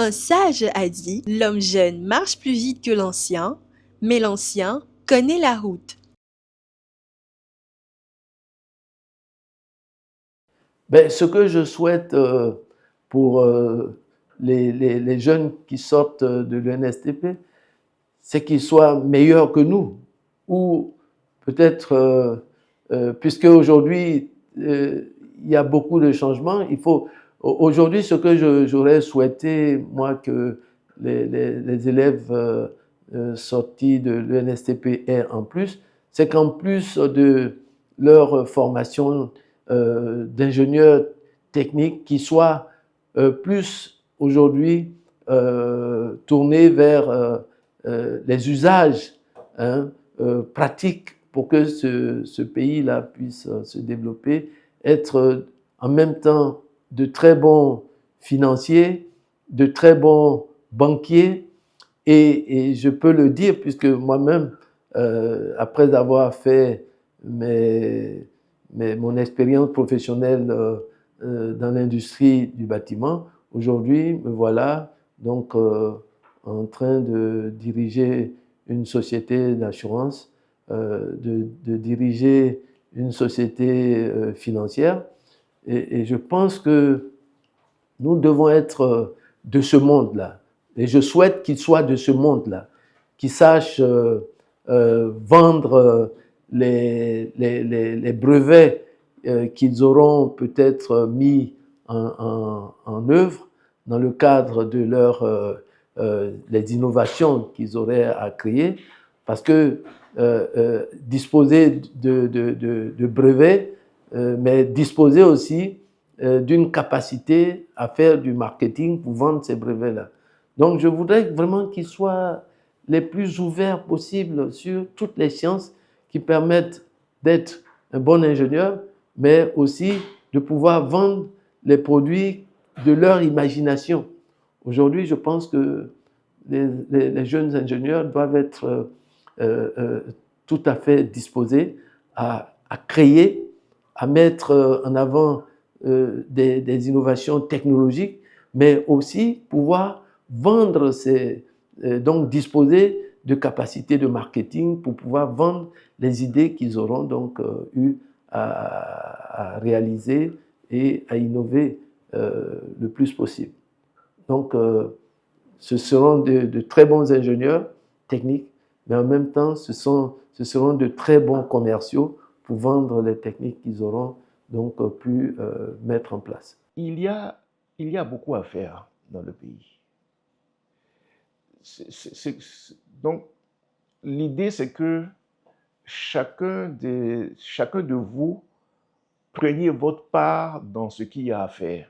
Un sage a dit, l'homme jeune marche plus vite que l'ancien, mais l'ancien connaît la route. Ben, ce que je souhaite pour les jeunes qui sortent de l'UNSTP, c'est qu'ils soient meilleurs que nous. Ou peut-être, puisque aujourd'hui, il y a beaucoup de changements, il faut. Aujourd'hui, ce que j'aurais souhaité, moi, que les élèves sortis de l'UNSTP aient en plus, c'est qu'en plus de leur formation d'ingénieurs techniques, qu'ils soient plus aujourd'hui tournés vers les usages hein, pratiques pour que ce pays-là puisse se développer, être en même temps de très bons financiers, de très bons banquiers, et je peux le dire puisque moi-même, après avoir fait mon expérience professionnelle dans l'industrie du bâtiment, aujourd'hui, me voilà donc en train de diriger une société d'assurance, de diriger une société financière. Et je pense que nous devons être de ce monde-là. Et je souhaite qu'ils soient de ce monde-là, qu'ils sachent vendre les brevets qu'ils auront peut-être mis en œuvre dans le cadre de les innovations qu'ils auraient à créer, parce que disposer de brevets, mais disposer aussi d'une capacité à faire du marketing pour vendre ces brevets-là. Donc, je voudrais vraiment qu'ils soient les plus ouverts possibles sur toutes les sciences qui permettent d'être un bon ingénieur, mais aussi de pouvoir vendre les produits de leur imagination. Aujourd'hui, je pense que les jeunes ingénieurs doivent être tout à fait disposés à créer, à mettre en avant des innovations technologiques, mais aussi pouvoir vendre donc disposer de capacités de marketing pour pouvoir vendre les idées qu'ils auront donc eu à réaliser et à innover le plus possible. Donc, ce seront de très bons ingénieurs techniques, mais en même temps, ce seront de très bons commerciaux pour vendre les techniques qu'ils auront donc pu mettre en place. Il y a beaucoup à faire dans le pays. Donc, l'idée, c'est que chacun de vous preniez votre part dans ce qu'il y a à faire.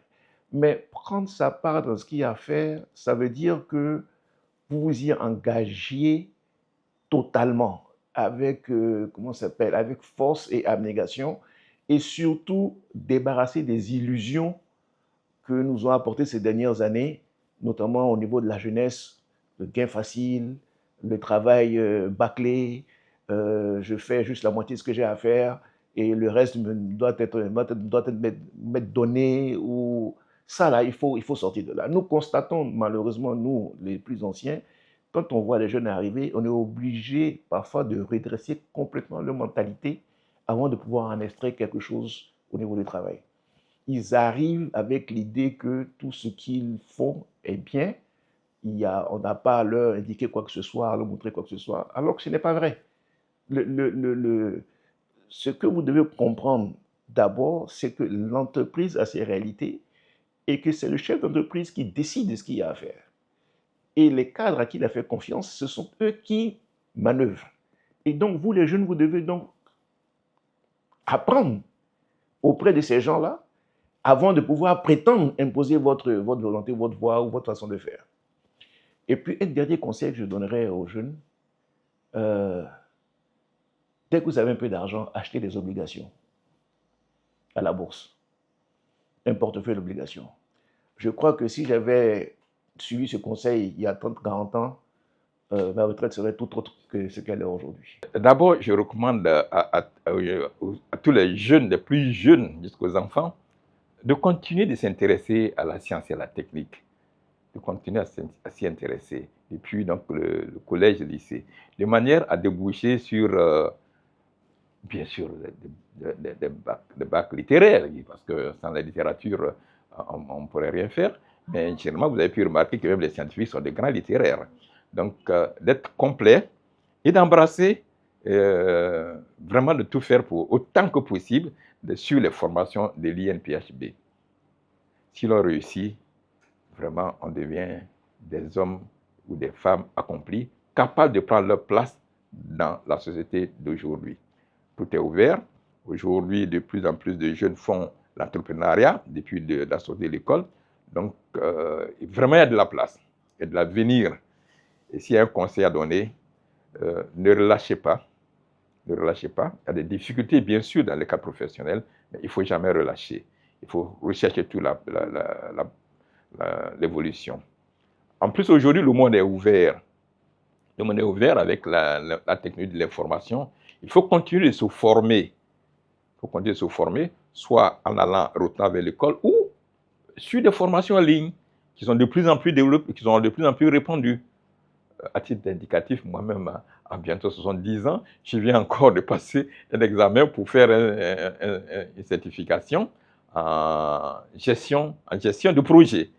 Mais prendre sa part dans ce qu'il y a à faire, ça veut dire que vous vous y engagiez totalement, avec, comment ça s'appelle, avec force et abnégation, et surtout débarrasser des illusions que nous ont apportées ces dernières années, notamment au niveau de la jeunesse, le gain facile, le travail bâclé, je fais juste la moitié de ce que j'ai à faire et le reste doit m'être donné. Ou ça, là, il faut sortir de là. Nous constatons, malheureusement, nous, les plus anciens, quand on voit les jeunes arriver, on est obligé parfois de redresser complètement leur mentalité avant de pouvoir en extraire quelque chose au niveau du travail. Ils arrivent avec l'idée que tout ce qu'ils font est bien. On n'a pas à leur indiquer quoi que ce soit, à leur montrer quoi que ce soit, alors que ce n'est pas vrai. Ce que vous devez comprendre d'abord, c'est que l'entreprise a ses réalités et que c'est le chef d'entreprise qui décide de ce qu'il y a à faire. Et les cadres à qui il a fait confiance, ce sont eux qui manœuvrent. Et donc, vous, les jeunes, vous devez donc apprendre auprès de ces gens-là avant de pouvoir prétendre imposer votre volonté, votre voix ou votre façon de faire. Et puis, un dernier conseil que je donnerais aux jeunes, dès que vous avez un peu d'argent, achetez des obligations à la bourse, un portefeuille d'obligations. Je crois que si j'avais suivi ce conseil il y a 30-40 ans, ma retraite serait tout autre que ce qu'elle est aujourd'hui. D'abord, je recommande à tous les jeunes, les plus jeunes jusqu'aux enfants, de continuer de s'intéresser à la science et à la technique. de continuer à s'y intéresser, depuis donc, le collège et le lycée, de manière à déboucher sur, bien sûr, des bacs littéraires, parce que sans la littérature, on ne pourrait rien faire. Mais généralement, vous avez pu remarquer que même les scientifiques sont des grands littéraires. Donc, d'être complet et d'embrasser, vraiment de tout faire pour, autant que possible, sur les formations de l'INPHB. Si l'on réussit, vraiment, on devient des hommes ou des femmes accomplis, capables de prendre leur place dans la société d'aujourd'hui. Tout est ouvert. Aujourd'hui, de plus en plus de jeunes font l'entrepreneuriat depuis la sortie de l'école. Donc, vraiment, il y a de la place et de l'avenir. Et s'il y a un conseil à donner, ne relâchez pas. Ne relâchez pas. Il y a des difficultés, bien sûr, dans les cas professionnels, mais il ne faut jamais relâcher. Il faut rechercher toute l'évolution. En plus, aujourd'hui, le monde est ouvert. Le monde est ouvert avec la technologie de l'information. Il faut continuer de se former. Il faut continuer de se former, soit en allant retourner vers l'école ou sur des formations en ligne qui sont de plus en plus développées, qui sont de plus en plus répandues. À titre d'indicatif, moi-même, à bientôt 70 ans, je viens encore de passer un examen pour faire une certification en gestion de projet.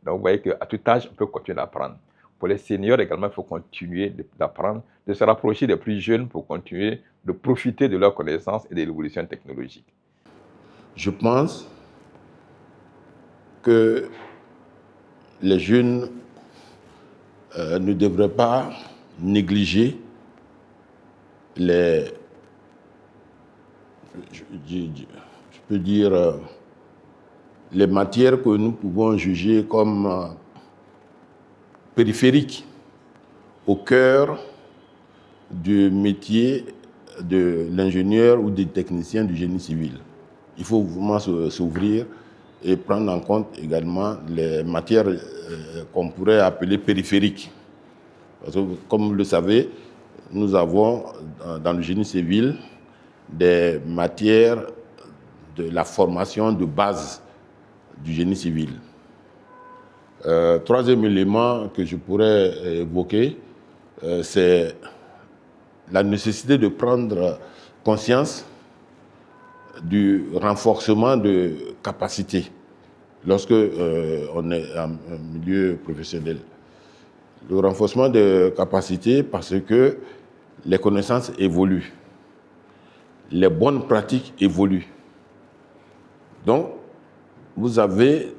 Donc, vous voyez qu'à tout âge, on peut continuer d'apprendre. Pour les seniors également, il faut continuer d'apprendre, de se rapprocher des plus jeunes pour continuer de profiter de leurs connaissances et de l'évolution technologique. Je pense que les jeunes ne devraient pas négliger les, je peux dire, les matières que nous pouvons juger comme périphériques au cœur du métier de l'ingénieur ou des techniciens du génie civil. Il faut vraiment s'ouvrir et prendre en compte également les matières qu'on pourrait appeler périphériques. Parce que, comme vous le savez, nous avons dans le génie civil des matières de la formation de base du génie civil. Troisième élément que je pourrais évoquer, c'est la nécessité de prendre conscience du renforcement de capacités lorsque on est en milieu professionnel. Le renforcement de capacités parce que les connaissances évoluent, les bonnes pratiques évoluent. Donc, vous avez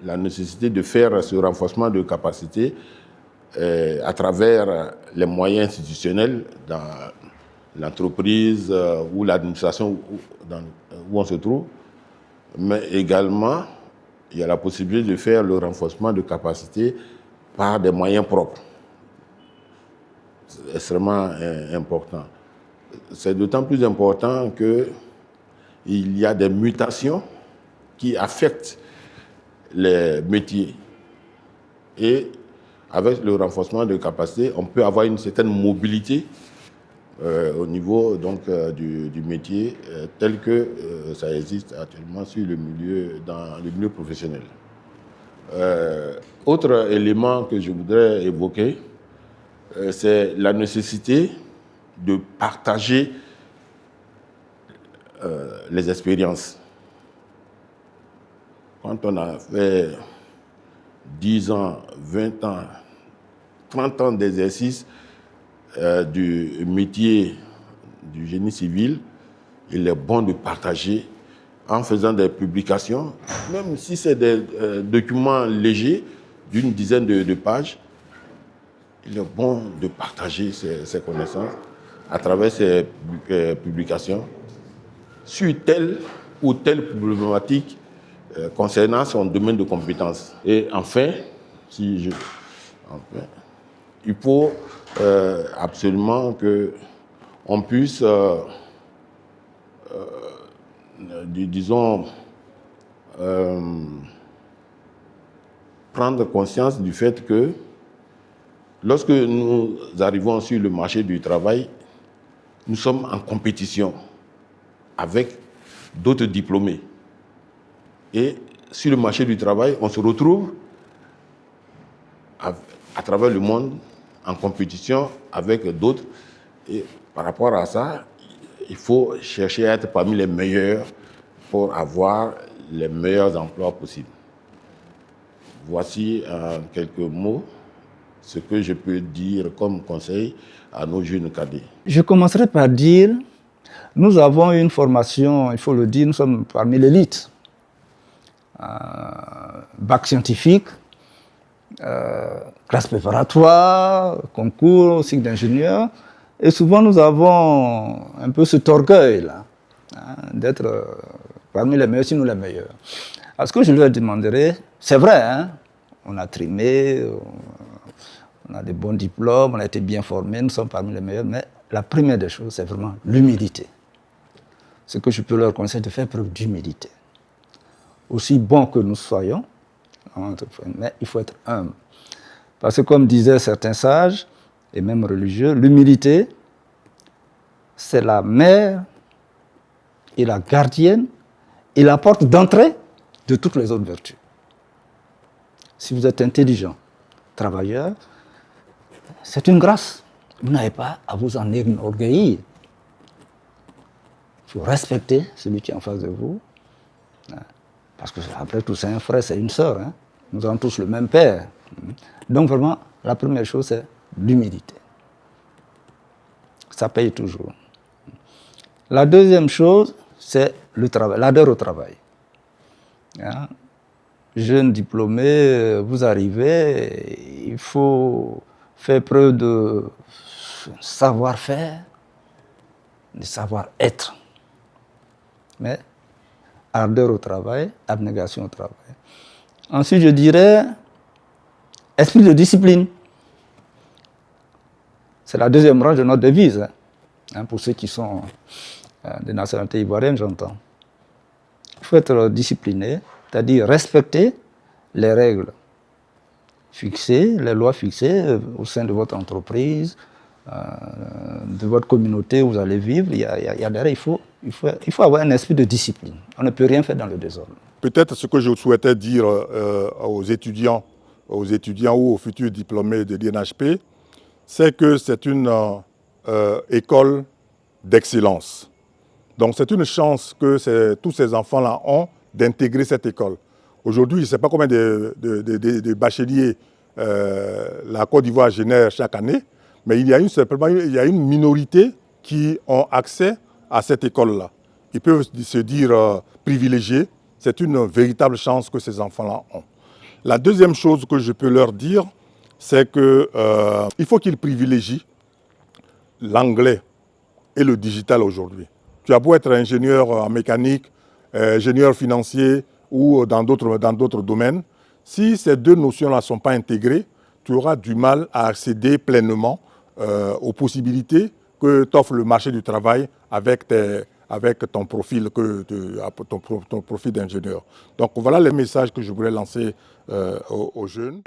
la nécessité de faire ce renforcement de capacités à travers les moyens institutionnels dans l'entreprise ou l'administration où on se trouve, mais également, il y a la possibilité de faire le renforcement de capacités par des moyens propres. C'est extrêmement important. C'est d'autant plus important qu'il y a des mutations qui affectent les métiers. Et avec le renforcement de capacités, on peut avoir une certaine mobilité au niveau donc, du métier tel que ça existe actuellement dans le milieu professionnel. Autre élément que je voudrais évoquer, c'est la nécessité de partager les expériences. Quand on a fait 10 ans, 20 ans, 30 ans d'exercice du métier du génie civil, il est bon de partager en faisant des publications, même si c'est des documents légers d'une dizaine de pages. Il est bon de partager ses connaissances à travers ces publications sur telle ou telle problématique concernant son domaine de compétences. Et enfin, il faut absolument qu'on puisse, disons, prendre conscience du fait que lorsque nous arrivons sur le marché du travail, nous sommes en compétition avec d'autres diplômés. Et sur le marché du travail, on se retrouve à travers le monde en compétition avec d'autres. Et par rapport à ça, il faut chercher à être parmi les meilleurs pour avoir les meilleurs emplois possibles. Voici en quelques mots ce que je peux dire comme conseil à nos jeunes cadets. Je commencerai par dire, nous avons une formation, il faut le dire, nous sommes parmi l'élite. Bac scientifique, classe préparatoire, concours, cycle d'ingénieur. Et souvent, nous avons un peu cet orgueil-là, d'être parmi les meilleurs, sinon les meilleurs. Alors, ce que je leur demanderai, c'est vrai, hein, on a trimé, on a des bons diplômes, on a été bien formés, nous sommes parmi les meilleurs, mais la première des choses, c'est vraiment l'humilité. Ce que je peux leur conseiller, de faire preuve d'humilité. Aussi bon que nous soyons, mais il faut être humble. Parce que comme disaient certains sages, et même religieux, l'humilité, c'est la mère et la gardienne et la porte d'entrée de toutes les autres vertus. Si vous êtes intelligent, travailleur, c'est une grâce. Vous n'avez pas à vous en enorgueillir. Il faut respecter celui qui est en face de vous. Parce que après tout, c'est un frère, c'est une sœur. Hein. Nous avons tous le même père. Donc vraiment, la première chose, c'est l'humilité. Ça paye toujours. La deuxième chose, c'est le travail, l'ardeur au travail. Hein? Jeune diplômé, vous arrivez, il faut faire preuve de savoir-faire, de savoir-être. Mais ardeur au travail, abnégation au travail. Ensuite, je dirais esprit de discipline. C'est la deuxième branche de notre devise, hein, pour ceux qui sont des nationalités ivoiriennes, j'entends. Il faut être discipliné, c'est-à-dire respecter les règles fixées, les lois fixées au sein de votre entreprise, de votre communauté où vous allez vivre. Il y a des règles, il faut avoir un esprit de discipline. On ne peut rien faire dans le désordre. Peut-être ce que je souhaitais dire aux étudiants ou aux futurs diplômés de l'INHP, c'est que c'est une école d'excellence. Donc c'est une chance que tous ces enfants-là ont d'intégrer cette école. Aujourd'hui, je ne sais pas combien de bacheliers la Côte d'Ivoire génère chaque année, mais il y a une minorité qui ont accès à cette école-là. Ils peuvent se dire privilégiés. C'est une véritable chance que ces enfants-là ont. La deuxième chose que je peux leur dire, c'est qu'il faut qu'ils privilégient l'anglais et le digital aujourd'hui. Tu as beau être ingénieur en mécanique, ingénieur financier ou dans d'autres domaines, si ces deux notions-là ne sont pas intégrées, tu auras du mal à accéder pleinement aux possibilités que t'offre le marché du travail avec ton profil, ton profil d'ingénieur. Donc voilà les messages que je voulais lancer aux jeunes.